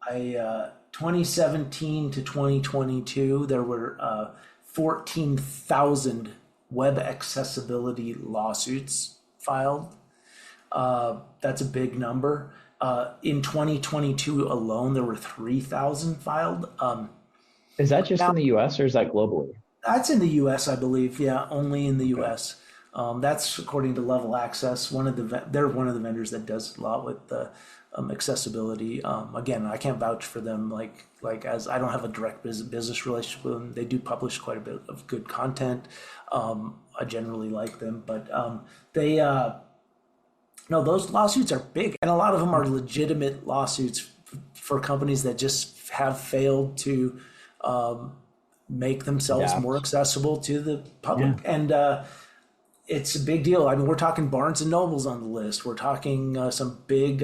I 2017 to 2022, there were 14,000 web accessibility lawsuits filed. That's a big number. In 2022 alone, there were 3,000 filed. Is that just Now, in the US or is that globally? that's in the US, I believe. Yeah, only in the US. That's according to Level Access. They're one of the vendors that does a lot with the accessibility. Again, I can't vouch for them. As I don't have a direct business relationship with them. They do publish quite a bit of good content. I generally like them, but they no, those lawsuits are big, and a lot of them are legitimate lawsuits for companies that just have failed to make themselves more Adapt. accessible to the public. Yeah. And it's a big deal. I mean, we're talking Barnes and Nobles on the list. We're talking some big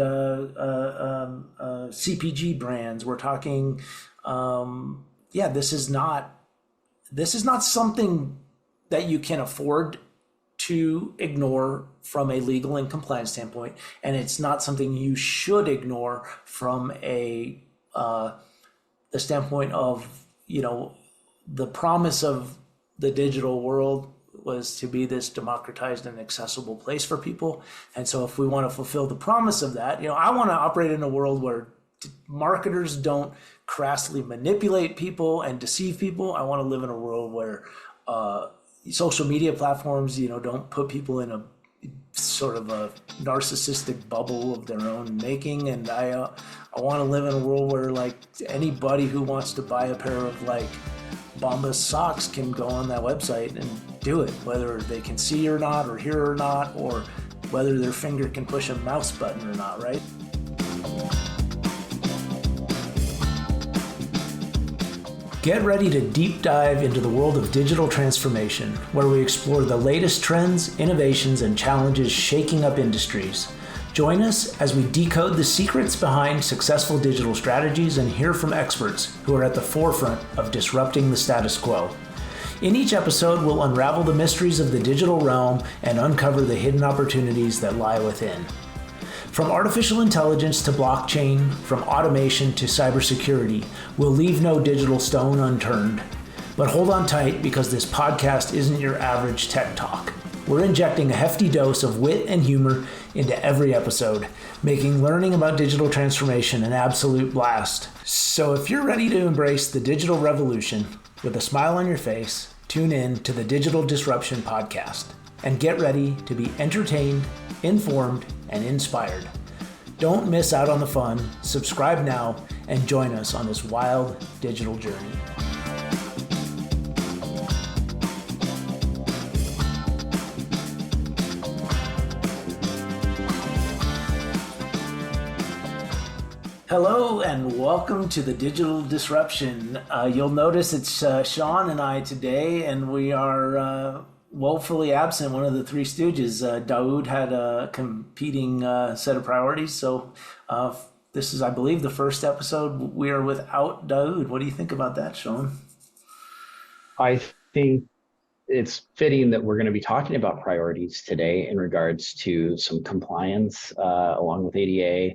CPG brands. We're talking, yeah, this is not something that you can afford to ignore from a legal and compliance standpoint, and it's not something you should ignore from the standpoint of, the promise of the digital world was to be this democratized and accessible place for people. And so if we want to fulfill the promise of that, I want to operate in a world where marketers don't crassly manipulate people and deceive people. I want to live in a world where social media platforms, don't put people in a sort of a narcissistic bubble of their own making. And I want to live in a world where anybody who wants to buy a pair of Bombas socks can go on that website and do it, whether they can see or not, or hear or not, or whether their finger can push a mouse button or not, right? Get ready to deep dive into the world of digital transformation, where we explore the latest trends, innovations, and challenges shaking up industries. Join us as we decode the secrets behind successful digital strategies and hear from experts who are at the forefront of disrupting the status quo. In each episode, we'll unravel the mysteries of the digital realm and uncover the hidden opportunities that lie within. From artificial intelligence to blockchain, from automation to cybersecurity, we'll leave no digital stone unturned. But hold on tight, because this podcast isn't your average tech talk. We're injecting a hefty dose of wit and humor into every episode, making learning about digital transformation an absolute blast. So if you're ready to embrace the digital revolution with a smile on your face, tune in to the Digital Disruption Podcast and get ready to be entertained, informed, and inspired. Don't miss out on the fun. Subscribe now and join us on this wild digital journey. Hello and welcome to the Digital Disruption. You'll notice it's Sean and I today, and we are woefully absent one of the three stooges. Dawood had a competing set of priorities, so this is, I believe, the first episode we are without Dawood. What do you think about that, Sean? I think it's fitting that we're going to be talking about priorities today in regards to some compliance along with ADA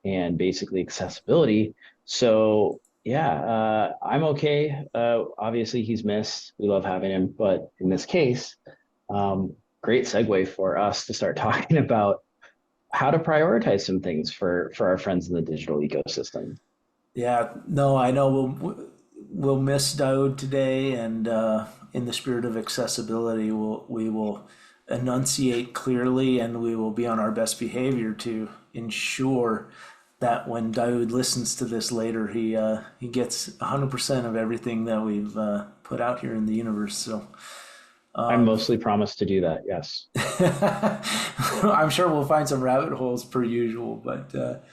and basically accessibility. So yeah, I'm okay. Obviously he's missed. We love having him, but in this case, great segue for us to start talking about how to prioritize some things for our friends in the digital ecosystem. Yeah, no, I know we'll miss Dawood today, and in the spirit of accessibility, we will enunciate clearly, and we will be on our best behavior to ensure that when Dawood listens to this later, he gets 100% of everything that we've put out here in the universe. So I mostly promise to do that. Yes. I'm sure we'll find some rabbit holes per usual, but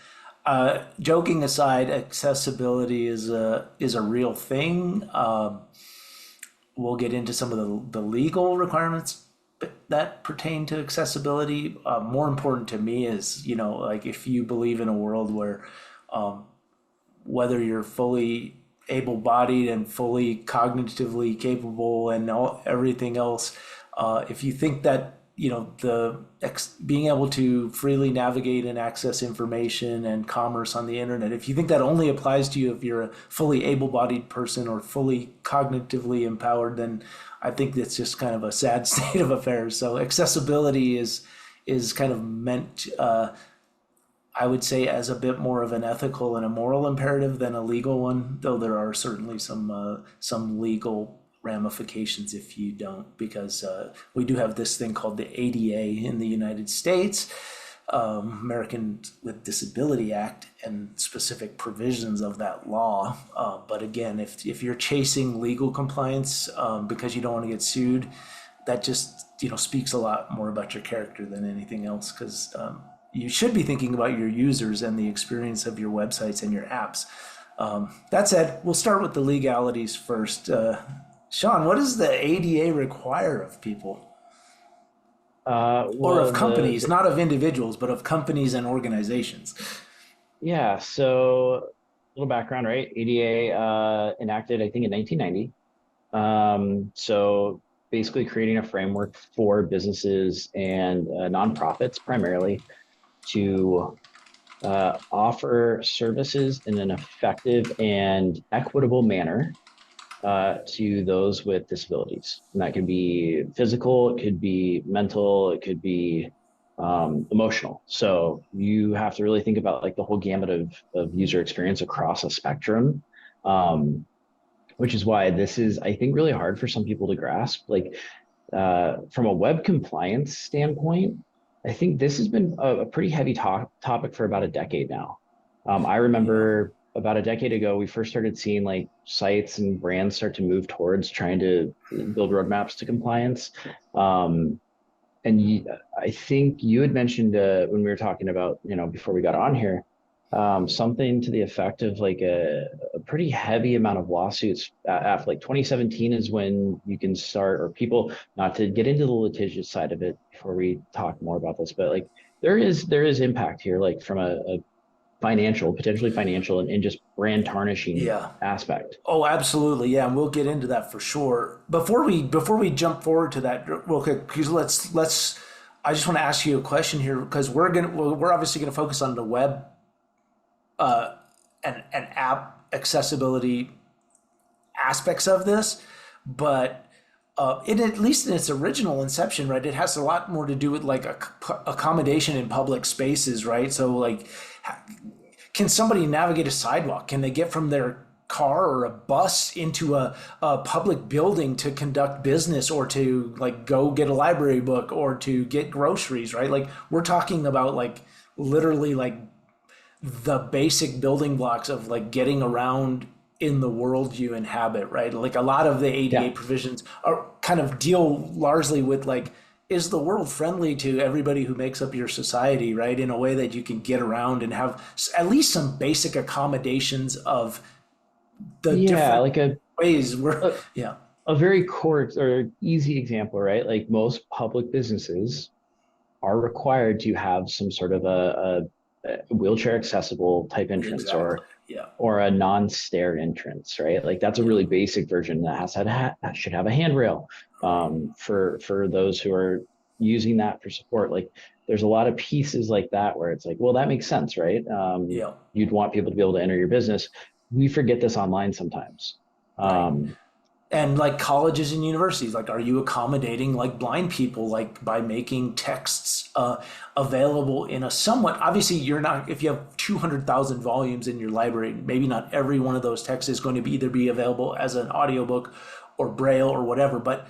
joking aside, accessibility is a real thing. We'll get into some of the legal requirements that pertain to accessibility. More important to me is, if you believe in a world where whether you're fully able-bodied and fully cognitively capable and everything else, if you think that being able to freely navigate and access information and commerce on the internet. If you think that only applies to you if you're a fully able-bodied person or fully cognitively empowered, then I think that's just kind of a sad state of affairs. So accessibility is kind of meant, I would say, as a bit more of an ethical and a moral imperative than a legal one, though there are certainly some legal ramifications if you don't, because we do have this thing called the ADA in the United States, American with Disability Act, and specific provisions of that law. But again, if you're chasing legal compliance because you don't want to get sued, that just speaks a lot more about your character than anything else, because you should be thinking about your users and the experience of your websites and your apps. That said, we'll start with the legalities first. Sean, what does the ADA require of people? Or of companies, not of individuals, but of companies and organizations? Yeah, so a little background, right? ADA enacted, I think, in 1990. So basically creating a framework for businesses and nonprofits primarily to offer services in an effective and equitable manner to those with disabilities. And that could be physical, it could be mental, it could be emotional. So you have to really think about like the whole gamut of user experience across a spectrum, which is why this is, I think, really hard for some people to grasp. Like from a web compliance standpoint, I think this has been a pretty heavy topic for about a decade now. I Yeah. remember about a decade ago, we first started seeing like sites and brands start to move towards trying to build roadmaps to compliance. Um, I think you had mentioned when we were talking about, before we got on here, something to the effect of like a pretty heavy amount of lawsuits after like 2017 is when you can start, or people, not to get into the litigious side of it before we talk more about this, but like there is impact here, like from a financial, potentially financial, and just brand tarnishing Yeah. aspect. Oh, absolutely. Yeah, and we'll get into that for sure. Before we jump forward to that real quick, because let's I just want to ask you a question here, because we're obviously gonna focus on the web and app accessibility aspects of this, but at least in its original inception, right, it has a lot more to do with like accommodation in public spaces, right? So like, can somebody navigate a sidewalk? Can they get from their car or a bus into a public building to conduct business, or to like go get a library book, or to get groceries, right? Like we're talking about like literally like the basic building blocks of like getting around in the world you inhabit, right? Like a lot of the ADA Yeah. provisions are kind of deal largely with like, is the world friendly to everybody who makes up your society, right? In a way that you can get around and have at least some basic accommodations of the Yeah, different like ways we're, a, yeah, a very core or easy example, right? Like most public businesses are required to have some sort of a wheelchair accessible type entrance, exactly. Yeah, or a non-stair entrance, right? Like that's a yeah, really basic version that that should have a handrail for those who are using that for support. Like there's a lot of pieces like that where it's like, well, that makes sense, right? yeah, You'd want people to be able to enter your business. We forget this online sometimes. right. Um, And like colleges and universities, like are you accommodating like blind people, like by making texts available in a somewhat, obviously you're not, if you have 200,000 volumes in your library, maybe not every one of those texts is going to be either be available as an audiobook or braille or whatever, but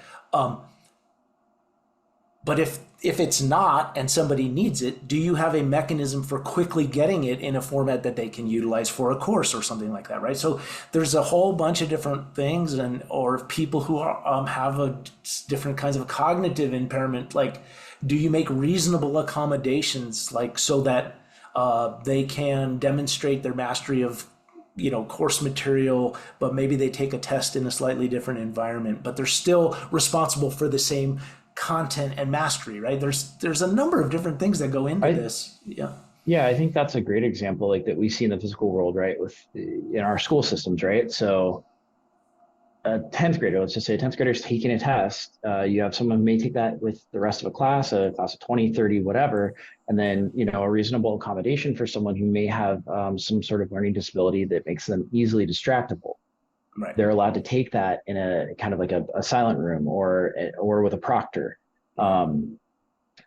if it's not and somebody needs it, do you have a mechanism for quickly getting it in a format that they can utilize for a course or something like that, right? So there's a whole bunch of different things, and or people who have different kinds of cognitive impairment. Like, do you make reasonable accommodations, like so that they can demonstrate their mastery of course material, but maybe they take a test in a slightly different environment, but they're still responsible for the same content and mastery, right? There's a number of different things that go into I this. Yeah. Yeah, I think that's a great example, like that we see in the physical world, right? With in our school systems, right? So a 10th grader, let's just say a 10th grader is taking a test. You have someone who may take that with the rest of a class of 20, 30, whatever. And then, a reasonable accommodation for someone who may have some sort of learning disability that makes them easily distractible. Right. They're allowed to take that in a kind of like a silent room or with a proctor.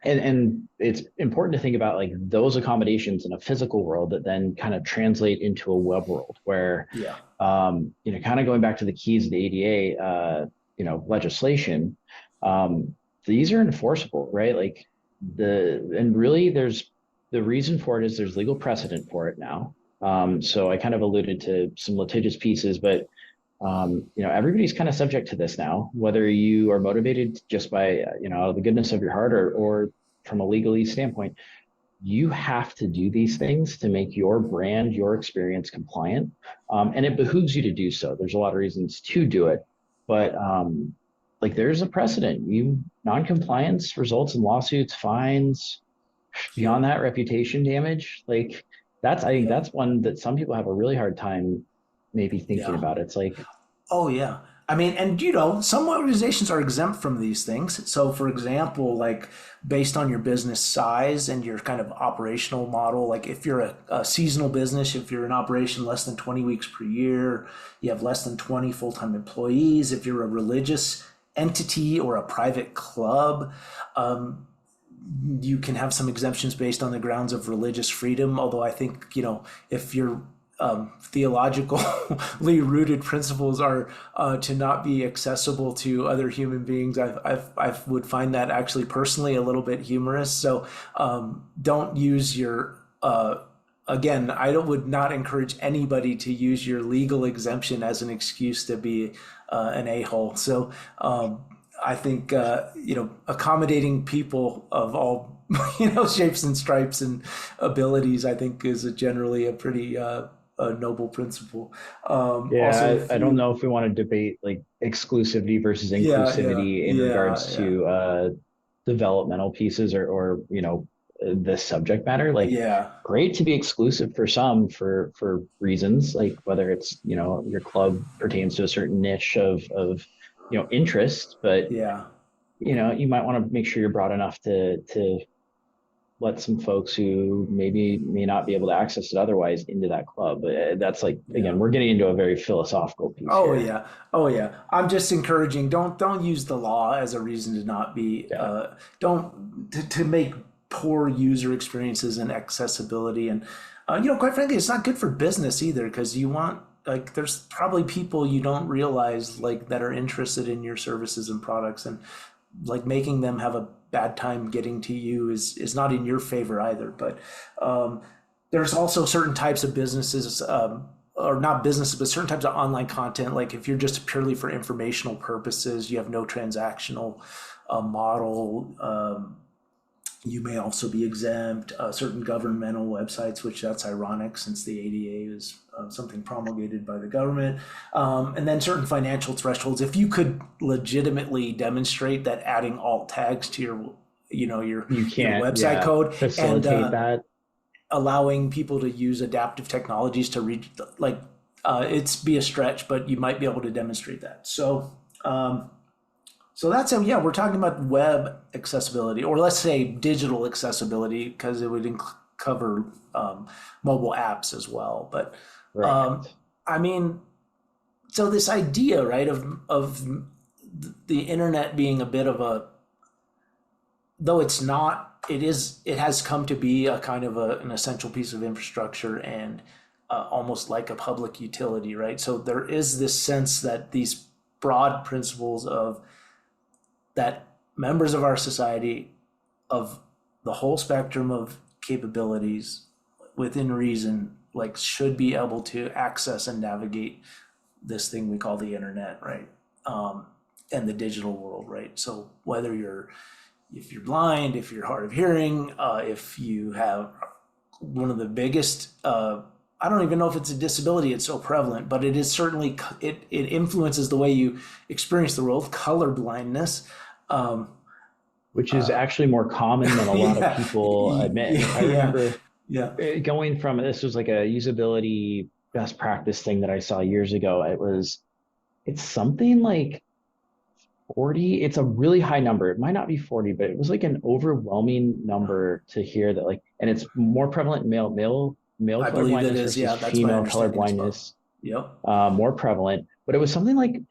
And it's important to think about like those accommodations in a physical world that then kind of translate into a web world where, Yeah. kind of going back to the keys of the ADA, legislation, these are enforceable, right? Like and really there's the reason for it is there's legal precedent for it now. So I kind of alluded to some litigious pieces, but everybody's kind of subject to this now, whether you are motivated just by, out of the goodness of your heart or from a legalese standpoint, you have to do these things to make your brand, your experience compliant. And it behooves you to do so. There's a lot of reasons to do it, but like there's a precedent. Non-compliance results in lawsuits, fines, Yep. beyond that, reputation damage. Like I think Yep. that's one that some people have a really hard time maybe thinking Yeah. about. It's like, Oh yeah. I mean, and some organizations are exempt from these things. So, for example, like based on your business size and your kind of operational model, like if you're a seasonal business, if you're in operation less than 20 weeks per year, you have less than 20 full-time employees, if you're a religious entity or a private club, you can have some exemptions based on the grounds of religious freedom. Although I think, if you're theologically rooted principles are to not be accessible to other human beings. I would find that actually personally a little bit humorous. So don't use your again. I would not encourage anybody to use your legal exemption as an excuse to be an a-hole. So I think accommodating people of all shapes and stripes and abilities, I think, is generally a pretty a noble principle. Also, yeah, if I don't you, know if we want to debate like exclusivity versus yeah, yeah, inclusivity in yeah, regards yeah, to developmental pieces or the subject matter. Like, yeah, great to be exclusive for some for reasons like whether it's your club pertains to a certain niche of interest, but yeah, you might want to make sure you're broad enough to let some folks who maybe may not be able to access it otherwise into that club. But that's like, yeah. again, we're getting into a very philosophical piece Oh here. yeah, oh yeah. I'm just encouraging. Don't use the law as a reason to not be. Yeah. Don't to make poor user experiences and accessibility, and quite frankly, it's not good for business either because you want like there's probably people you don't realize like that are interested in your services and products, and like making them have a bad time getting to you is not in your favor either. But there's also certain types of businesses, or not businesses, but certain types of online content. Like if you're just purely for informational purposes, you have no transactional model. You may also be exempt. Certain governmental websites, which that's ironic since the ADA is something promulgated by the government. And then certain financial thresholds. If you could legitimately demonstrate that adding alt tags to You your can't, website yeah, code and facilitate that. allowing people to use adaptive technologies to reach like it's be a stretch, but you might be able to demonstrate that. So that's how, yeah, we're talking about web accessibility, or let's say digital accessibility, because it would cover mobile apps as well. But um, Right. I mean, so this idea, right, of the internet being a bit of a, though it's not, it has come to be a kind of an essential piece of infrastructure and almost like a public utility, right? So there is this sense that these broad principles of that members of our society of the whole spectrum of capabilities within reason like should be able to access and navigate this thing we call the internet, right? And the digital world, right? So whether you're if you're blind, if you're hard of hearing, if you have one of the biggest I don't even know if it's a disability, it's so prevalent, but it is certainly it influences the way you experience the world, color blindness. um, Which is actually more common than a lot of yeah, people admit. Like I yeah, remember yeah, going from, this was like a usability best practice thing that I saw years ago. It was it's something like 40. It's a really high number. It might not be 40, but it was like an overwhelming number to hear that, like, and it's more prevalent in male I believe it colorblindness is. versus Yeah, that's my female understanding as well. colorblindness, Yep. more prevalent. But it was something like,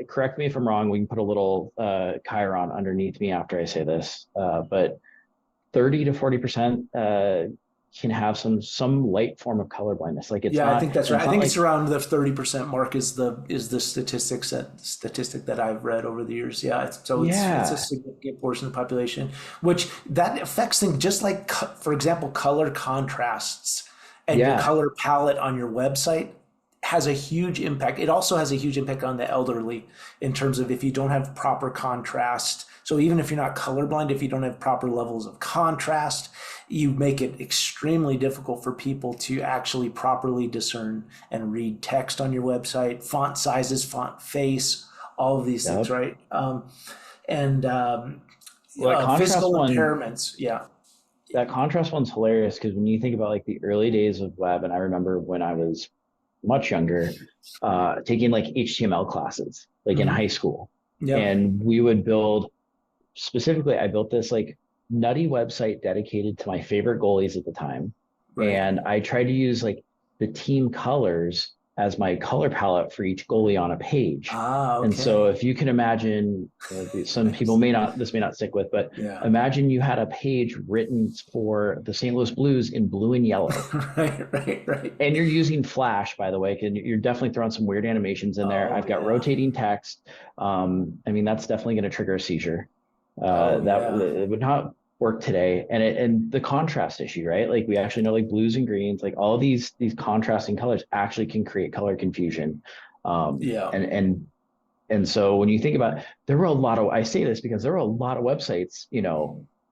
correct me if I'm wrong. We can put a little chyron underneath me after I say this, but 30 to 40% can have some light form of color blindness. Like it's Yeah, I not, think that's and right. it's I not think it's like, around the 30% mark is the statistic that I've read over the years. Yeah, it's a yeah, significant portion of the population, which that affects things just like, for example, color contrasts and your yeah, color palette on your website has a huge impact. It also has a huge impact on the elderly in terms of if you don't have proper contrast. So even if you're not colorblind, if you don't have proper levels of contrast, you make it extremely difficult for people to actually properly discern and read text on your website, font sizes, font face, all of these things, yep. right? And Well, physical impairments, yeah. that contrast one's hilarious because when you think about like the early days of web, and I remember when I was much younger, taking like HTML classes, like in high Mm-hmm. school, Yep. and we would build specifically, I built this like nutty website dedicated to my favorite goalies at the time. Right. And I tried to use like the team colors as my color palette for each goalie on a page. Ah, And so okay. if you can imagine, some people Nice. may not, this may not stick with, but Yeah. imagine you had a page written for the St. Louis Blues in blue and yellow. Right. And you're using Flash, by the way, because you're definitely throwing some weird animations in there. Oh I've got yeah. rotating text. I mean, that's definitely going to trigger a seizure. Oh That yeah. it would not work today. And the contrast issue, right? Like we actually know like blues and greens, like all these contrasting colors actually can create color confusion. Um, Yeah. and and and so when you think about, there were a lot of, I say this because there were a lot of websites,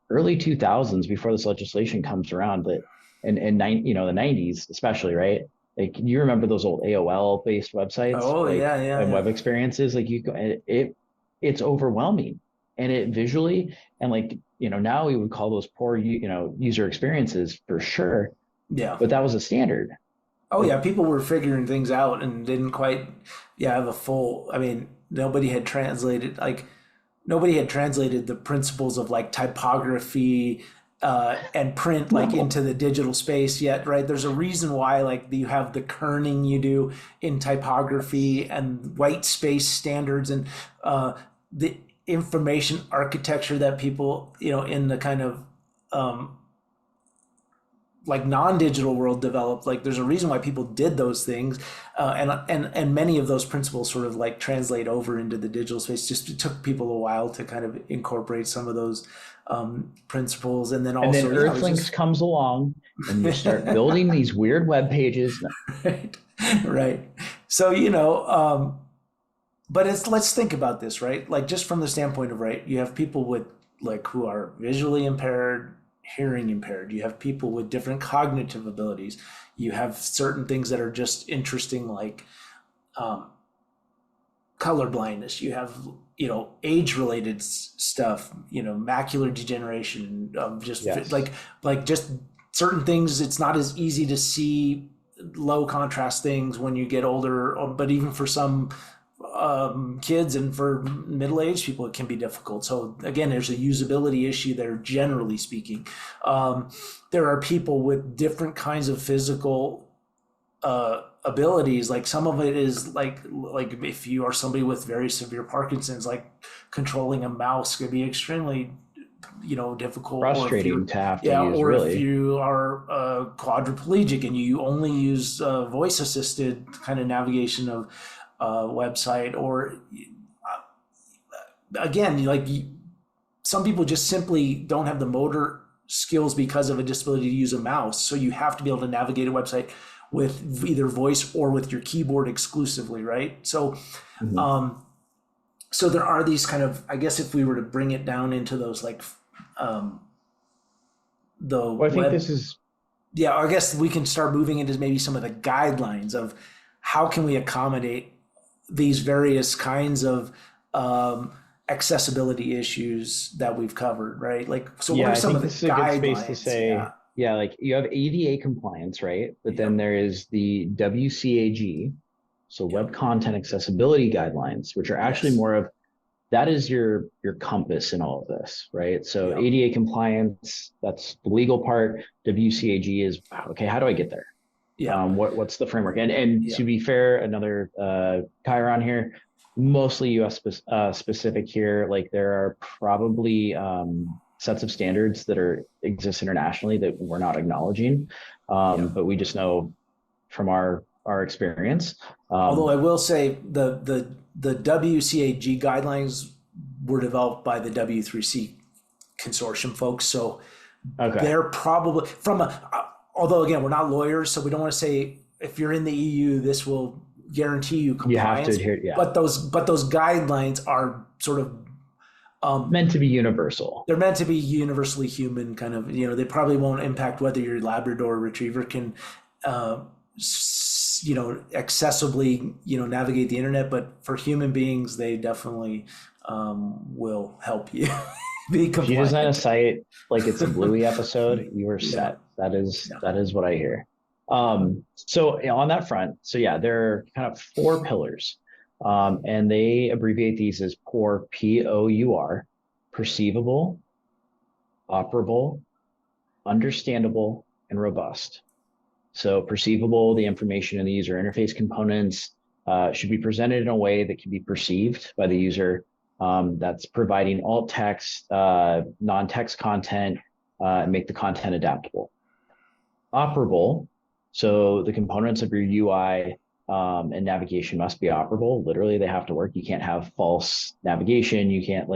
early 2000s before this legislation comes around that, and the 90s especially, right? Like you remember those old AOL based websites, Oh like, and yeah. web experiences, like you go, it's overwhelming, and it visually, and like, now we would call those poor, user experiences for sure, Yeah. but that was a standard. Oh Like, yeah, people were figuring things out and didn't quite, yeah, have a full. I mean, nobody had translated the principles of like typography and print like no, into the digital space yet, right? There's a reason why like you have the kerning you do in typography and white space standards and the information architecture that people, in the kind of um, like non-digital world developed. Like there's a reason why people did those things, and many of those principles sort of like translate over into the digital space. Just it took people a while to kind of incorporate some of those principles, and then and then also, yeah, it was Earthlinks just comes along and you start building these weird web pages. right, right. So but let's think about this, right? Like just from the standpoint of, right, you have people with like who are visually impaired, hearing impaired. You have people with different cognitive abilities. You have certain things that are just interesting, like um, color blindness. You have age related stuff. Macular degeneration. Just Yes. like just certain things. It's not as easy to see low contrast things when you get older. But even for some kids and for middle-aged people, it can be difficult. So again, there's a usability issue there, generally speaking. There are people with different kinds of physical abilities. Like some of it is like if you are somebody with very severe Parkinson's, like controlling a mouse could be extremely difficult. Or if Frustrating you're, to have to yeah, use, or if really. you are quadriplegic and you only use voice assisted kind of navigation of website. Or again, like some people just simply don't have the motor skills because of a disability to use a mouse, so you have to be able to navigate a website with either voice or with your keyboard exclusively, right? So Mhm. um, so there are these kind of, I guess if we were to bring it down into those like um, the Well, I think web, this is, yeah, I guess we can start moving into maybe some of the guidelines of how can we accommodate these various kinds of um, accessibility issues that we've covered, right? Like, so what yeah, are I some think of the this is a good space to guidelines? Yeah. say, yeah, like you have ADA compliance, right? But then Yep. there is the WCAG, So web content accessibility guidelines, which are actually more of that is your compass in all of this, right? So ADA compliance, that's the legal part. WCAG is okay. How do I get there? What's the framework? And to be fair, another Chiron here, mostly US specific here. Like there are probably sets of standards that exist internationally that we're not acknowledging, but we just know from our experience. Although I will say the WCAG guidelines were developed by the W3C consortium folks, so they're probably although again, we're not lawyers, so we don't want to say if you're in the EU, this will guarantee you compliance. You have to adhere, but those guidelines are sort of meant to be universal. They're meant to be universally human, kind of. They probably won't impact whether your Labrador Retriever can, accessibly, navigate the internet. But for human beings, they definitely will help you be compliant. If you design a site like it's a Bluey episode, you are set. That is what I hear. So on that front, there are kind of 4 pillars, and they abbreviate these as POUR, POUR, perceivable, operable, understandable, and robust. So perceivable, the information in the user interface components should be presented in a way that can be perceived by the user. That's providing alt text, non-text content, and make the content adaptable. Operable, so the components of your UI and navigation must be operable. Literally, they have to work. You can't have false navigation. You can't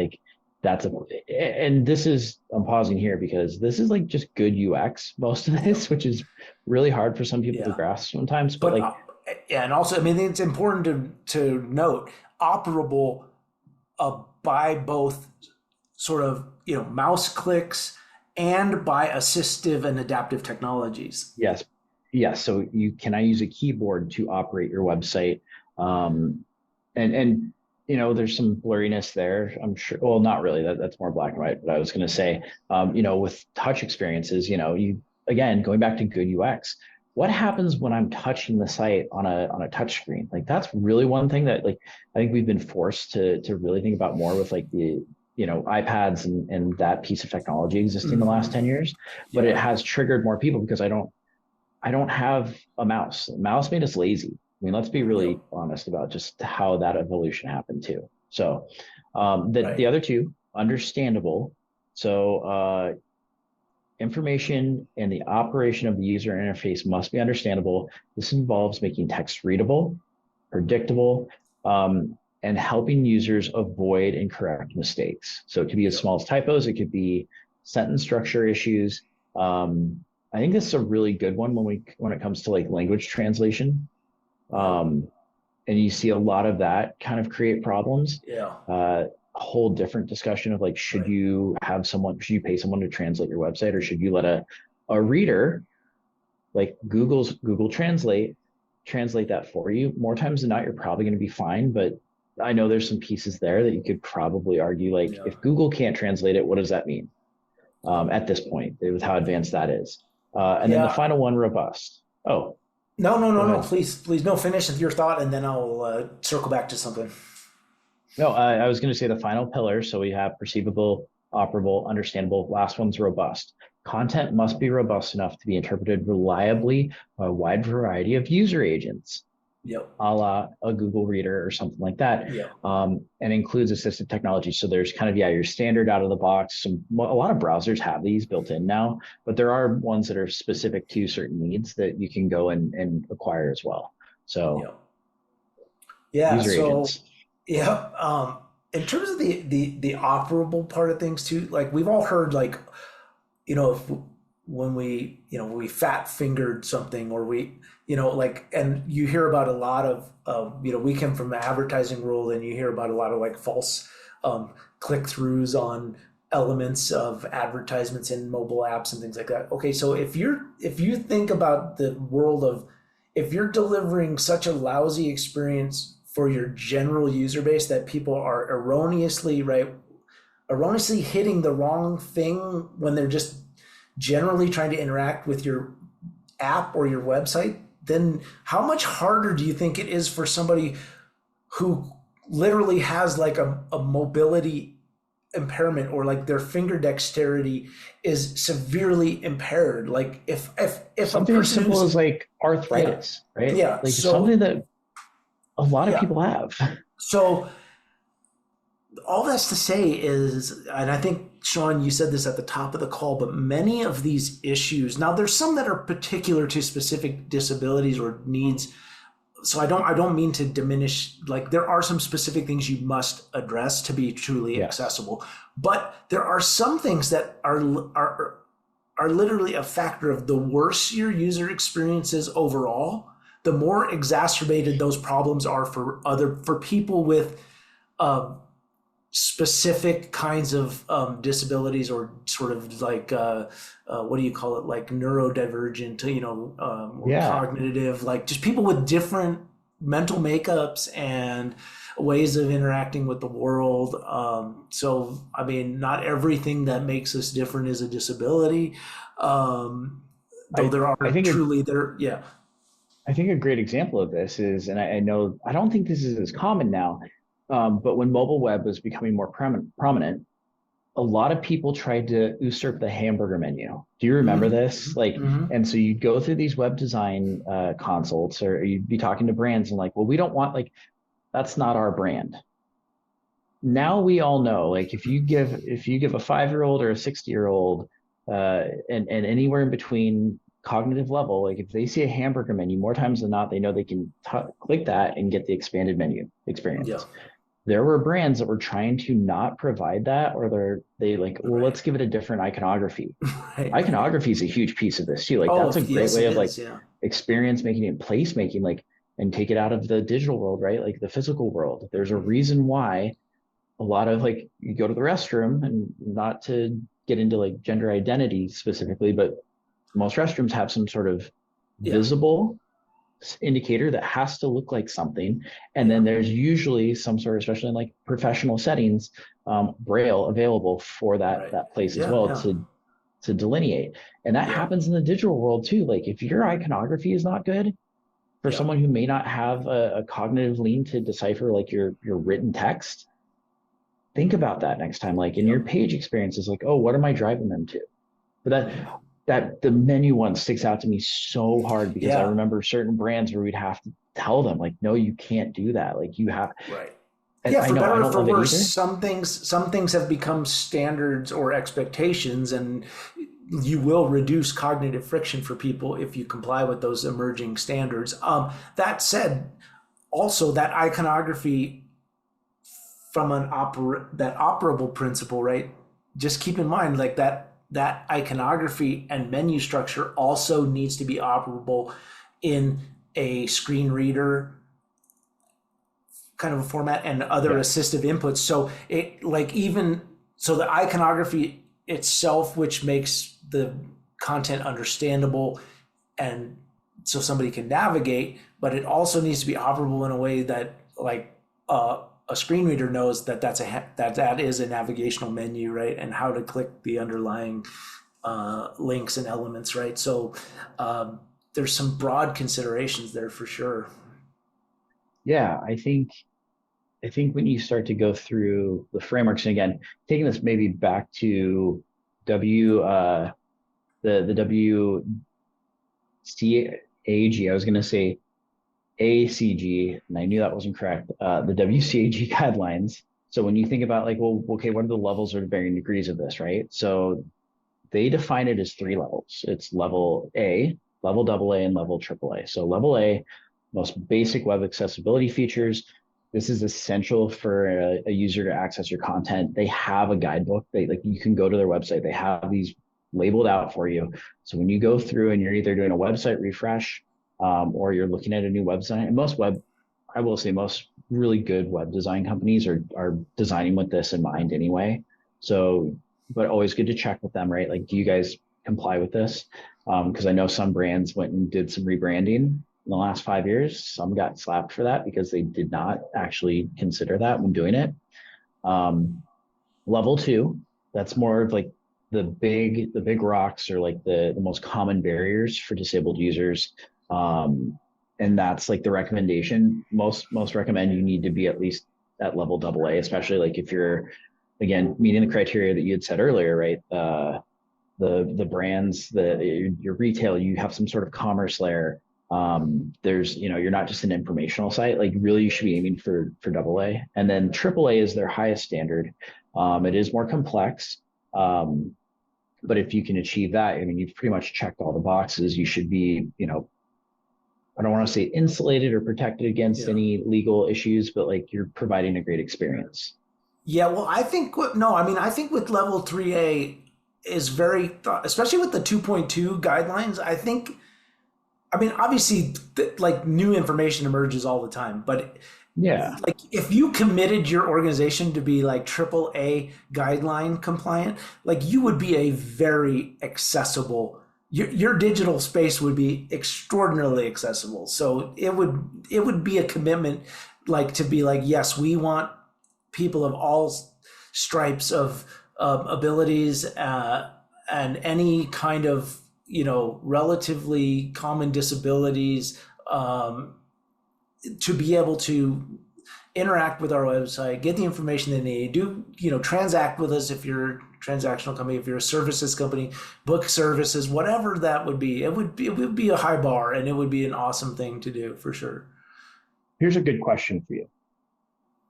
and this is, I'm pausing here because this is like just good UX, most of this, which is really hard for some people to grasp sometimes. But and also, I mean, it's important to note operable by both sort of, mouse clicks and by assistive and adaptive technologies. Yes. So I use a keyboard to operate your website. And there's some blurriness there, I'm sure. Well, not really. That's more black and white. But I was going to say, with touch experiences, again, going back to good UX, what happens when I'm touching the site on a touch screen? Like that's really one thing that I think we've been forced to really think about more with the iPads and that piece of technology existing the last 10 years. But it has triggered more people because I don't have a mouse. A mouse made us lazy. I mean, let's be really honest about just how that evolution happened too. So the other 2, understandable. So information and the operation of the user interface must be understandable. This involves making text readable, predictable, and helping users avoid and correct mistakes. So it could be as small as typos. It could be sentence structure issues. I think this is a really good one when it comes to like language translation. And you see a lot of that kind of create problems. A whole different discussion of like, should you pay someone to translate your website, or should you let a reader like Google Translate that for you? More times than not, you're probably going to be fine. But I know there's some pieces there that you could probably argue, like if Google can't translate it, what does that mean at this point with how advanced that is? And then the final one, robust. Oh, no. Please, no. Finish with your thought, and then I'll circle back to something. No, I was going to say the final pillar. So we have perceivable, operable, understandable. Last one's robust. Content must be robust enough to be interpreted reliably by a wide variety of user agents. A la a Google Reader or something like that. And includes assistive technology. So there's kind of, your standard out of the box. A lot of browsers have these built in now, but there are ones that are specific to certain needs that you can go and acquire as well. So user agents. In terms of the operable part of things too, like we've all heard, like, when we fat fingered something, or and you hear about a lot of, we come from the advertising world, and you hear about a lot of like false click-throughs on elements of advertisements in mobile apps and things like that. Okay, so if you think about the world of, if you're delivering such a lousy experience for your general user base that people are erroneously hitting the wrong thing when they're just generally trying to interact with your app or your website, then how much harder do you think it is for somebody who literally has like a mobility impairment, or like their finger dexterity is severely impaired? Like if a Something as person simple as who's, like yeah, arthritis, right? yeah, Like something that a lot of yeah people have. so all that's to say is, and I think, Sean, you said this at the top of the call, but many of these issues, now there's some that are particular to specific disabilities or needs. So I don't mean to diminish, like there are some specific things you must address to be truly Yes. accessible, but there are some things that are literally a factor of the worse your user experience is overall, the more exacerbated those problems are for people with uh, specific kinds of disabilities, or sort of like what do you call it, like neurodivergent, or Yeah. cognitive, like just people with different mental makeups and ways of interacting with the world. So I mean, not everything that makes us different is a disability, though I there I are think a truly there. Yeah. I think a great example of this is, and I know I don't think this is as common now, but when mobile web was becoming more prominent, a lot of people tried to usurp the hamburger menu. Do you remember Mm-hmm. this? Like, Mm-hmm. and so you'd go through these web design consults, or you'd be talking to brands and like, well, we don't want, like, that's not our brand. Now we all know, like, if you give a 5-year-old or a 60-year-old, and anywhere in between cognitive level, like if they see a hamburger menu, more times than not, they know they can click that and get the expanded menu Yeah. experience. There were brands that were trying to not provide that, or they like, well, Right. let's give it a different iconography. Right. Iconography is a huge piece of this too. Like Oh that's a great yes, way it of like is. Yeah. experience making and place making, like, and take it out of the digital world, right? Like the physical world. There's a Mm-hmm. reason why a lot of, like, you go to the restroom, and not to get into like gender identity specifically, but most restrooms have some sort of Yeah. visible indicator that has to look like something. And Yeah. then there's usually some sort of, especially in like professional settings, braille available for that Right. place as Yeah. well, Yeah. to delineate. And that Yeah. happens in the digital world too. Like if your iconography is not good, for Yeah. someone who may not have a cognitive lean to decipher like your written text, think about that next time. Like in Yeah. your page experiences, like, oh, what am I driving them to? But that the menu one sticks out to me so hard, because I Yeah. remember certain brands where we'd have to tell them, like, no, you can't do that. Like you have, Right. and Yeah. I For know I better or don't for love it worse, either. some things have become standards or expectations, and you will reduce cognitive friction for people if you comply with those emerging standards. That said, also that iconography from that operable principle, right? Just keep in mind, like that iconography and menu structure also needs to be operable in a screen reader kind of a format and other Yes. assistive inputs. So it, like, even so the iconography itself, which makes the content understandable and so somebody can navigate, but it also needs to be operable in a way that, like, a screen reader knows that that is a navigational menu, right? And how to click the underlying links and elements, right? So there's some broad considerations there for sure. Yeah, I think when you start to go through the frameworks, and again, taking this maybe back to W the WCAG, I was going to say ACG, and I knew that wasn't correct. The WCAG guidelines. So when you think about like, well, okay, what are the levels or varying degrees of this, right? So they define it as 3 levels. It's level A, level AA, and level AAA. So level A, most basic web accessibility features. This is essential for a user to access your content. They have a guidebook. They, like, you can go to their website. They have these labeled out for you. So when you go through and you're either doing a website refresh, or you're looking at a new website, and I will say most really good web design companies are designing with this in mind anyway. So, but always good to check with them, right? Like, do you guys comply with this? Because I know some brands went and did some rebranding in the last 5 years. Some got slapped for that because they did not actually consider that when doing it. Um, Level 2, that's more of like the big rocks, or like the most common barriers for disabled users. and that's like the recommendation. Most recommend you need to be at least at level AA, especially like if you're, again, meeting the criteria that you had said earlier, right? The brands, your retail, you have some sort of commerce layer. There's, you're not just an informational site. Like really, you should be aiming for AA, and then AAA is their highest standard. It is more complex, but if you can achieve that, I mean, you've pretty much checked all the boxes. You should be, I don't want to say insulated or protected against any legal issues, but like you're providing a great experience. Yeah, well, I think with level 3A is very, especially with the 2.2 guidelines, obviously, like new information emerges all the time, but Yeah. like if you committed your organization to be like AAA guideline compliant, like you would be a very accessible. Your digital space would be extraordinarily accessible. So it would be a commitment, like to be like, yes, we want people of all stripes of abilities, and any kind of relatively common disabilities, to be able to interact with our website, get the information they need, transact with us if you're a transactional company, if you're a services company, book services, whatever that would be. It would be a high bar, and it would be an awesome thing to do for sure. Here's a good question for you.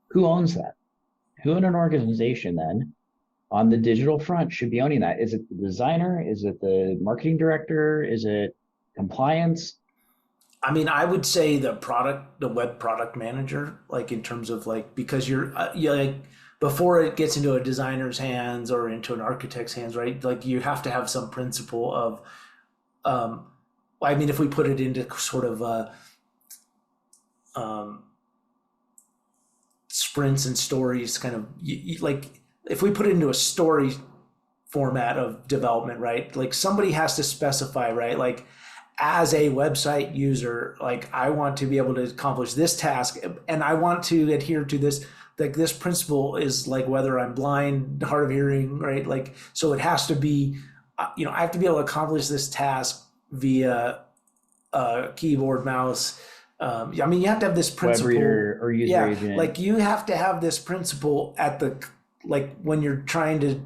Who owns that? Who in an organization then on the digital front should be owning that? Is it the designer? Is it the marketing director? Is it compliance? I would say the web product manager, like in terms of like, because you're like, before it gets into a designer's hands or into an architect's hands, right? Like you have to have some principle of, if we put it into sort of sprints and stories, kind of like if we put it into a story format of development, right? Like somebody has to specify, right? Like as a website user, like I want to be able to accomplish this task, and I want to adhere to this. Like this principle is like whether I'm blind, hard of hearing, right? Like, so it has to be, I have to be able to accomplish this task via keyboard, mouse. You have to have this principle. Web reader or user agent. Like you have to have this principle like when you're trying to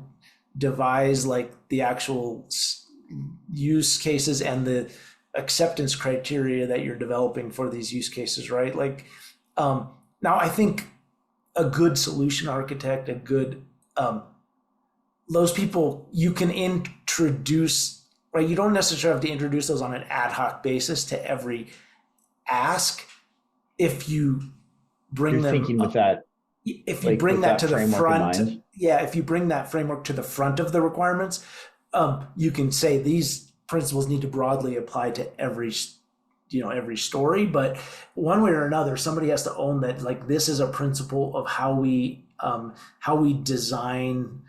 devise like the actual use cases and the acceptance criteria that you're developing for these use cases, right? Like, now I think a good solution architect, those people you can introduce, right? You don't necessarily have to introduce those on an ad hoc basis to every ask. If you bring You're thinking with that, if you bring that to the front, in mind. if you bring that framework to the front of the requirements, you can say these principles need to broadly apply to every story, but one way or another, somebody has to own that. Like this is a principle of how we design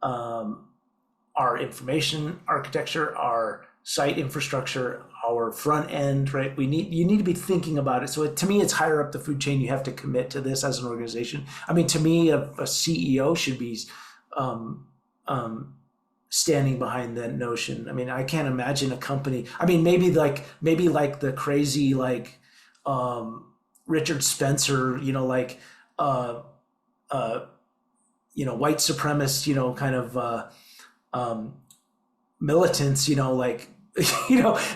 our information architecture, our site infrastructure, our front end, right? You need to be thinking about it. So to me, it's higher up the food chain. You have to commit to this as an organization. To me, a CEO should be standing behind that notion. I can't imagine a company. Maybe like the crazy Richard Spencer, white supremacist, kind of militants,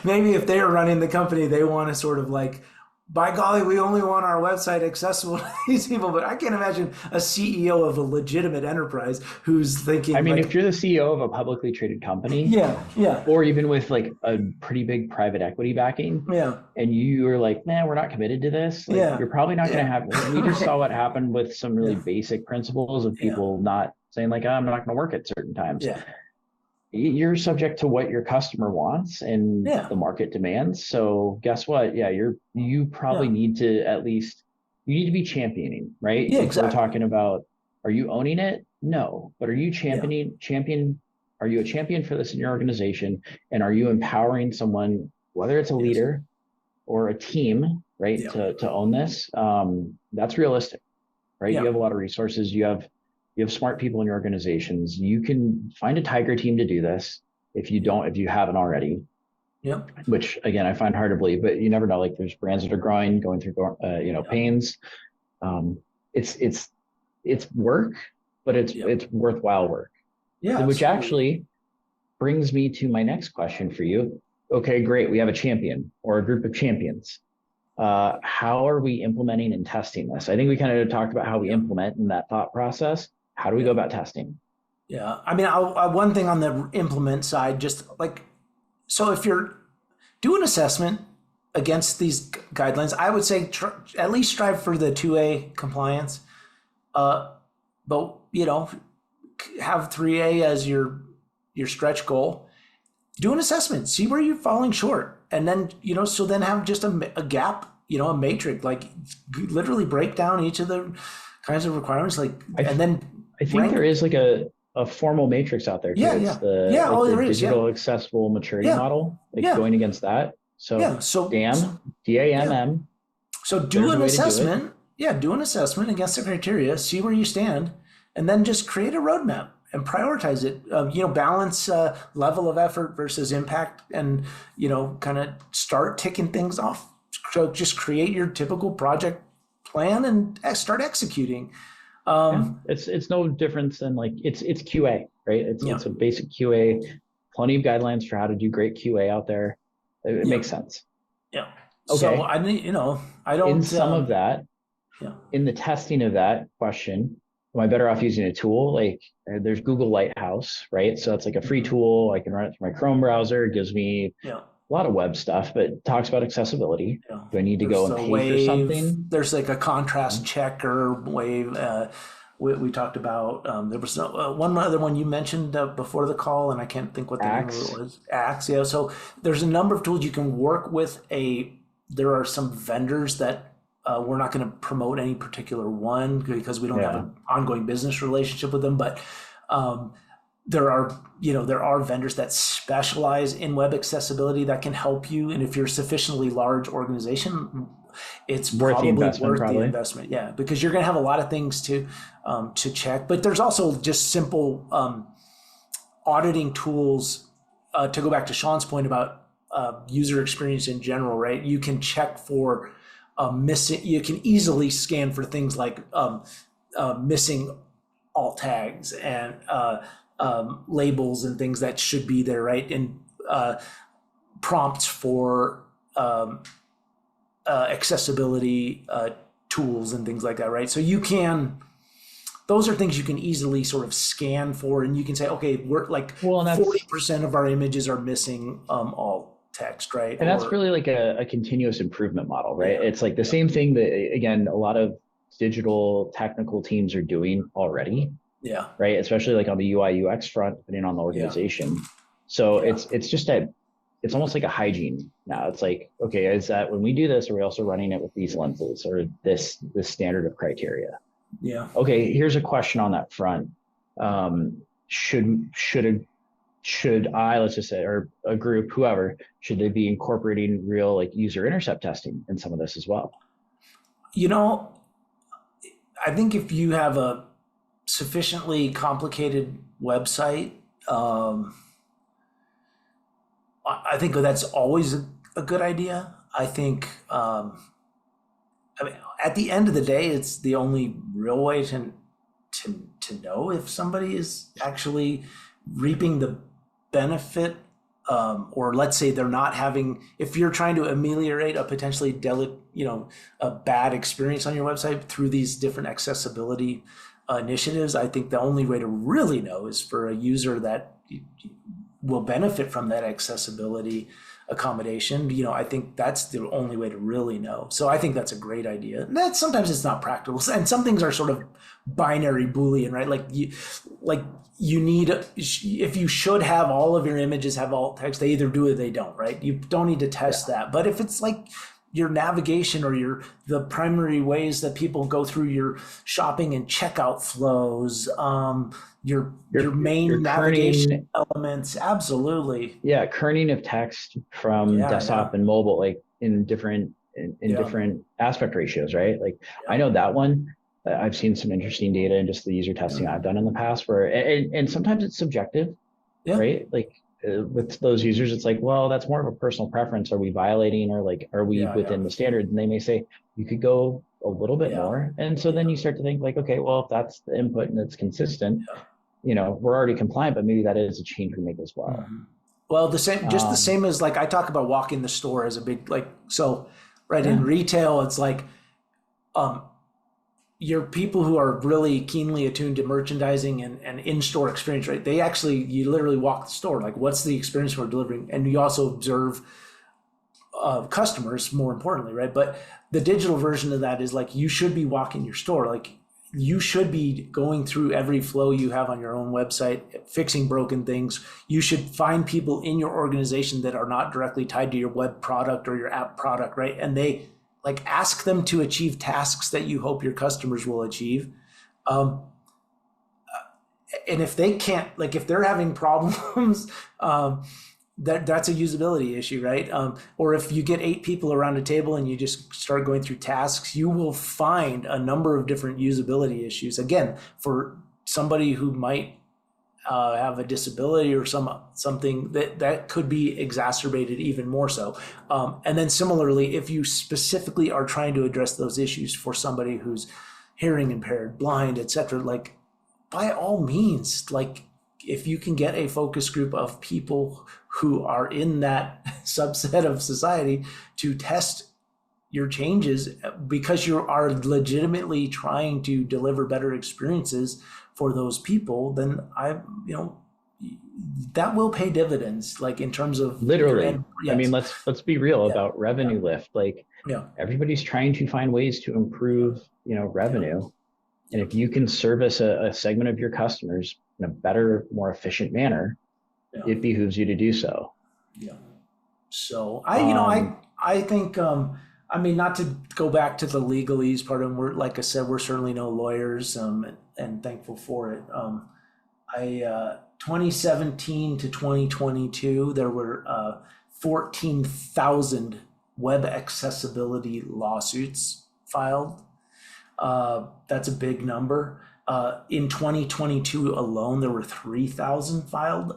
maybe if they are running the company, they want to sort of like, by golly, we only want our website accessible to these people. But I can't imagine a CEO of a legitimate enterprise who's thinking. If you're the CEO of a publicly traded company, yeah, or even with like a pretty big private equity backing, and you are like, man, we're not committed to this. You're probably not going to have. We just saw what happened with some really basic principles of people not saying like, oh, I'm not going to work at certain times. Yeah. You're subject to what your customer wants and the market demands. So guess what? Yeah, you probably need to be championing, right? Yeah, if exactly. We're talking about, are you owning it? No, but are you are you a champion for this in your organization? And are you empowering someone, whether it's a leader or a team, right? To own this? That's realistic, right? You have a lot of resources. You have smart people in your organizations. You can find a tiger team to do this if you haven't already. Yep. which again, I find hard to believe, but you never know. Like there's brands that are growing, going through, Yep. pains. Um, it's it's work, but Yep. it's worthwhile work. Yeah, Which absolutely. actually brings me to my next question for you. Okay, great. We have a champion or a group of champions. How are we implementing and testing this? I think we kind of talked about how we Yep. implement in that thought process. How do we go Yep. about testing? Yeah. I mean, one thing on the implement side, just like, so if you're doing assessment against these guidelines, I would say at least strive for the 2A compliance. Uh, but have 3A as your stretch goal. Do an assessment, see where you're falling short, and then so then have just a gap, a matrix, like literally break down each of the kinds of requirements, like, I and then I think rank. there is like a formal matrix out there too. Yeah, It's yeah, yeah. like Oh, the there is. Yeah, digital accessible maturity yeah, model, like yeah, going against that. So yeah. So DAM, yeah, DAMM, so do there's a an way to do it. assessment. Yeah, do an assessment against the criteria, see where you stand, and then just create a roadmap and prioritize it. Balance level of effort versus impact, and kind of start ticking things off. So just create your typical project plan and start executing. Yeah, Um, it's no difference than like it's QA, right? yeah, It's a basic QA. Plenty of guidelines for how to do great QA out there. It yeah, makes sense. yeah. So Okay, I need, I in don't. some of that, Yeah, in the testing of that question, am I better off using a tool? Like there's Google Lighthouse, right? So it's like a free mm-hmm. tool. I can run it through my Chrome browser. It gives me Yeah, a lot of web stuff, but it talks about accessibility. yeah. Do I need to go There's and the pay for wave. something? There's like a Yeah. contrast checker wave. We talked about. There was one other one you mentioned before the call, and I can't think what the name of it Axe. was. Axe. Yeah. So there's a number of tools you can work with. There are some vendors that we're not going to promote any particular one because we don't have Yeah. an ongoing business relationship with them, but. Um, there are vendors that specialize in web accessibility that can help you, and if you're a sufficiently large organization, it's Worth the probably investment, worth the probably. investment. Yeah, because you're going to have a lot of things to check, but there's also just simple auditing tools. To go back to Sean's point about user experience in general, right? You can check for missing. You can easily scan for things like missing alt tags and labels and things that should be there, right? And prompts for accessibility tools and things like that, right? So those are things you can easily sort of scan for, and you can say, okay, we're like Well, and that's 40% of our images are missing alt text, right? and that's Or really like a continuous improvement model, right? yeah, It's like the yeah, same thing that again, a lot of digital technical teams are doing already, yeah, right? Especially like on the UI UX front, depending on the yeah, organization. So yeah, it's just it's almost like a hygiene now. It's like, okay, is that when we do this, are we also running it with these lenses or this standard of criteria? yeah. Okay, here's a question on that front. Um, should I, let's just say, or a group, whoever, should they be incorporating real like user intercept testing in some of this as well? You know, I think if you have a sufficiently complicated website, um, I think that's always a good idea. I think, I mean, at the end of the day, it's the only real way to know if somebody is actually reaping the benefit, or let's say they're not having. If you're trying to ameliorate a potentially a bad experience on your website through these different accessibility initiatives, I think the only way to really know is for a user that will benefit from that accessibility accommodation. I think that's the only way to really know. So I think that's a great idea. And that sometimes it's not practical, and some things are sort of binary Boolean, right? Like you need, if you should have all of your images have alt text, they either do or they don't, right? You don't need to Yeah, test that. But if it's like your navigation or the primary ways that people go through your shopping and checkout flows, your main you're navigation kerning, elements, absolutely. yeah, kerning of text from Yeah, yeah, desktop and mobile, like in yeah, different aspect ratios, right? Like I yeah, know that one. I've seen some interesting data and just the user yeah, testing I've done in the past, where and sometimes it's subjective, yeah, right? Like with those users, it's like, well, that's more of a personal preference. Are we violating, or like, are we Yeah, yeah, within the standard? And they may say you could go a little bit yeah, more. And so then you start to think like, okay, well, if that's the input and it's consistent, yeah. we're already compliant, but maybe that is a change we make as well. Mhm. Well, just the Um, same as like I talk about walking the store as a big like so, right in yeah, retail, it's like um, your people who are really keenly attuned to merchandising and in-store experience, right? They actually, you literally walk the store, like what's the experience we're delivering, and you also observe customers more importantly, right? But the digital version of that is like you should be walking your store, like you should be going through every flow you have on your own website, fixing broken things. You should find people in your organization that are not directly tied to your web product or your app product, right? And they like ask them to achieve tasks that you hope your customers will achieve. Um, and if they can't, like if they're having problems, that's a usability issue, right? Or if you get 8 people around a table and you just start going through tasks, you will find a number of different usability issues. Again, for somebody who might have a disability or something that could be exacerbated even more so. And then similarly, if you specifically are trying to address those issues for somebody who's hearing impaired, blind, etc., like by all means, like if you can get a focus group of people who are in that subset of society to test your changes because you are legitimately trying to deliver better experiences for those people, then that will pay dividends, like in terms of your literally. end. I mean, Yes. let's be real Yeah. about Yeah. revenue lift. Like Yeah. everybody's trying to find ways to improve, Yeah. revenue. And Yeah. if you can service a segment of your customers in a better, more efficient manner, Yeah. it behooves you to do so. Yeah. So Um, I think I mean not to go back to the legalese part, and we're like I said, we're certainly no lawyers, and thankful for it. I 2017 to 2022, there were 14,000 web accessibility lawsuits filed. That's a big number. In 2022 alone, there were 3,000 filed.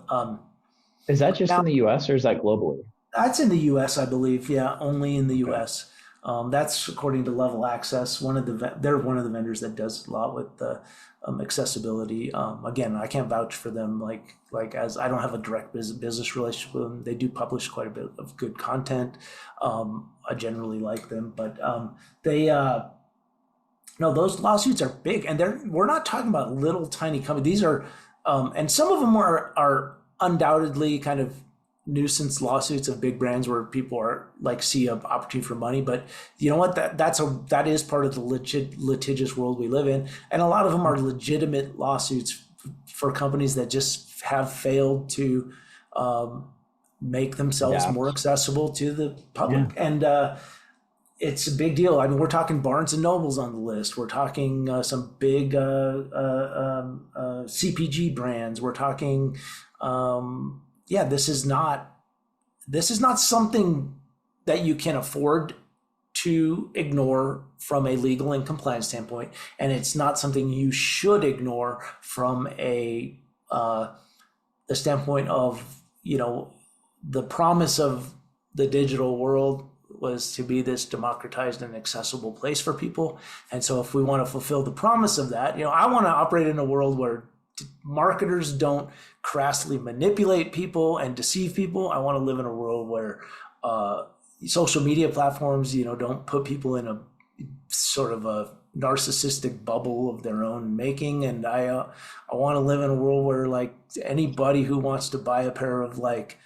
is that just Now, in the US or is that globally? that's in the U.S., I believe. Yeah, only in the Okay. U.S. That's according to Level Access. They're one of the vendors that does a lot with the accessibility. Again, I can't vouch for them. Like as I don't have a direct business relationship with them. They do publish quite a bit of good content. I generally like them, but they no, those lawsuits are big, and we're not talking about little tiny companies. These are, and some of them are undoubtedly kind of nuisance lawsuits of big brands where people are like see an opportunity for money. But you know what? That is part of the litigious world we live in, and a lot of them are legitimate lawsuits for companies that just have failed to make themselves more Adapt. accessible to the Yeah. public. And it's a big deal. I mean, we're talking Barnes and Nobles on the list. We're talking some big CPG brands. We're talking, yeah. This is not something that you can afford to ignore from a legal and compliance standpoint, and it's not something you should ignore from the standpoint of the promise of the digital world was to be this democratized and accessible place for people. And so if we want to fulfill the promise of that, I want to operate in a world where marketers don't crassly manipulate people and deceive people. I want to live in a world where social media platforms, don't put people in a sort of a narcissistic bubble of their own making. And I want to live in a world where like anybody who wants to buy a pair of like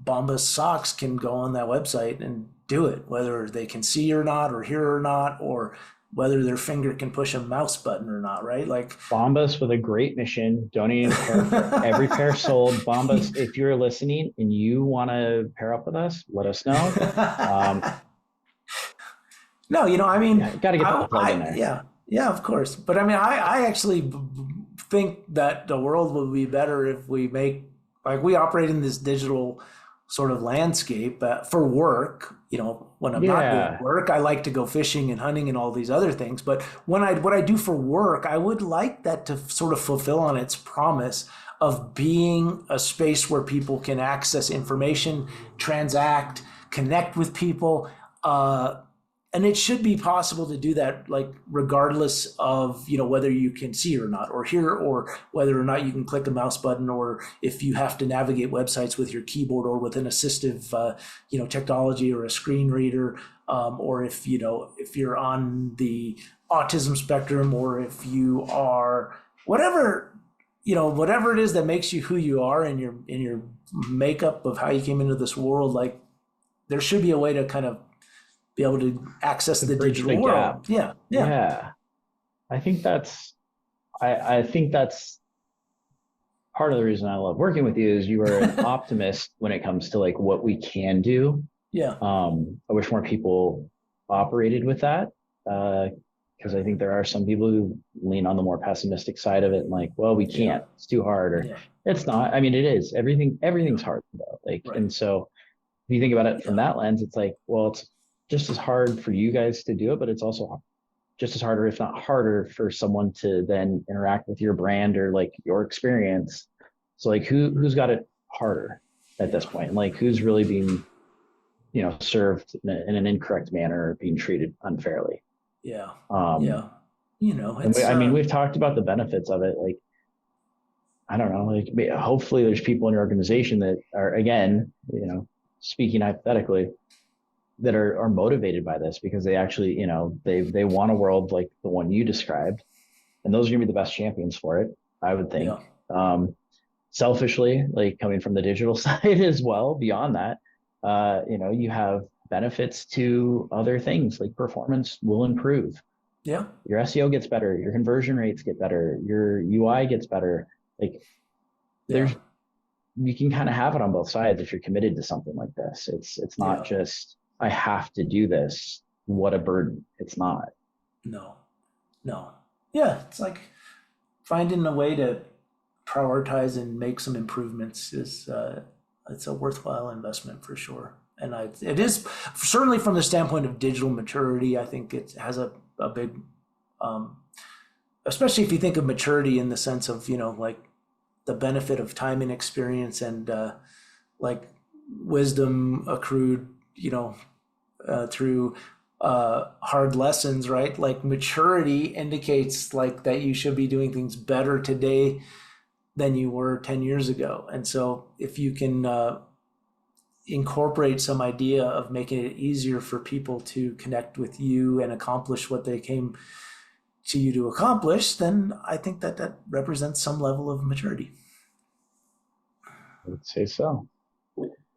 Bombas socks can go on that website and do it, whether they can see or not, or hear or not, or whether their finger can push a mouse button or not, right? Like Bombas with a great mission, donating a pair for every pair sold. Bombas, if you're listening and you want to pair up with us, let us know. No, I mean, Yeah, got to get that plug in there. yeah, yeah, of course. But I mean, I actually think that the world would be better if we make, like, we operate in this digital sort of landscape for work. when I'm not doing work, I like to go fishing and hunting and all these other things. But what I do for work, I would like that to sort of fulfill on its promise of being a space where people can access information, transact, connect with people. And it should be possible to do that, like regardless of, whether you can see or not, or hear, or whether or not you can click a mouse button, or if you have to navigate websites with your keyboard or with an assistive, technology or a screen reader, or if you're on the autism spectrum, or if you are whatever it is that makes you who you are in your makeup of how you came into this world. Like, there should be a way to kind of be able to access the digital world. Yeah. I think that's part of the reason I love working with you is you are an optimist when it comes to like what we can do. Yeah. I wish more people operated with that. Because I think there are some people who lean on the more pessimistic side of it and like, well, we can't, it's too hard, or it's not. I mean, it is. Everything's hard though. Like, right. And so if you think about it from that lens, it's like, well, it's just as hard for you guys to do it, but it's also just as hard, or if not harder, for someone to then interact with your brand or like your experience. So like who's got it harder at this point? Like who's really being, served in an incorrect manner or being treated unfairly? Yeah. We've talked about the benefits of it. Like, I don't know, like hopefully there's people in your organization that are, again, speaking hypothetically, that are motivated by this because they actually, they want a world like the one you described, and those are gonna be the best champions for it, I would think. Yeah. Selfishly, like coming from the digital side as well, beyond that, you have benefits to other things, like performance will improve. Yeah. Your SEO gets better, your conversion rates get better, your UI gets better. Like you can kind of have it on both sides if you're committed to something like this. It's not just, I have to do this. What a burden. It's not. No. Yeah. It's like finding a way to prioritize and make some improvements is, it's a worthwhile investment for sure. And it is certainly from the standpoint of digital maturity. I think it has a big, especially if you think of maturity in the sense of, like the benefit of time and experience and like wisdom accrued, through hard lessons, right? Like maturity indicates like that you should be doing things better today than you were 10 years ago. And so if you can incorporate some idea of making it easier for people to connect with you and accomplish what they came to you to accomplish, then I think that represents some level of maturity. I would say so.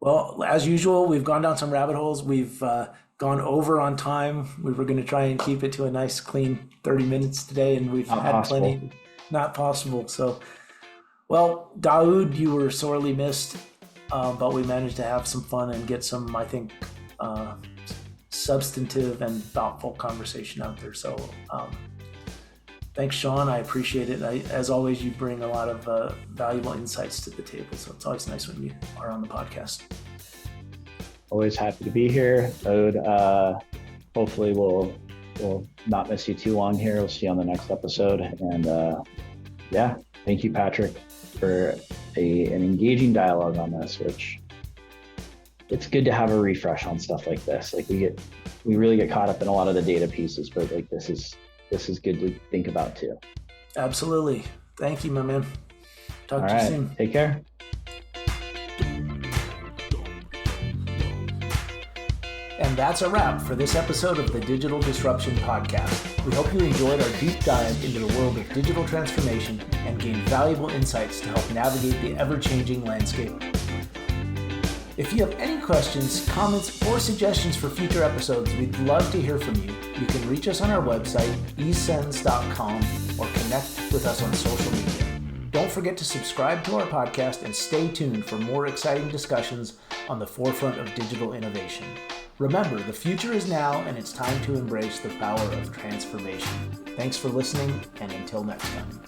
Well, as usual, we've gone down some rabbit holes. We've gone over on time. We were going to try and keep it to a nice, clean 30 minutes today, and we've had plenty. Not possible. So, well, Dawood, you were sorely missed. But we managed to have some fun and get some, I think, substantive and thoughtful conversation out there. So thanks, Sean. I appreciate it. As always, you bring a lot of valuable insights to the table. So it's always nice when you are on the podcast. Always happy to be here. Hopefully we'll not miss you too long here. We'll see you on the next episode. And thank you, Patrick, for an engaging dialogue on this, which it's good to have a refresh on stuff like this. Like we really get caught up in a lot of the data pieces, but like this is good to think about too. Absolutely. Thank you, my man. Talk to you soon. Take care. And that's a wrap for this episode of the Digital Disruption Podcast. We hope you enjoyed our deep dive into the world of digital transformation and gained valuable insights to help navigate the ever-changing landscape. If you have any questions, comments, or suggestions for future episodes, we'd love to hear from you. You can reach us on our website, e-CENS.com, or connect with us on social media. Don't forget to subscribe to our podcast and stay tuned for more exciting discussions on the forefront of digital innovation. Remember, the future is now, and it's time to embrace the power of transformation. Thanks for listening, and until next time.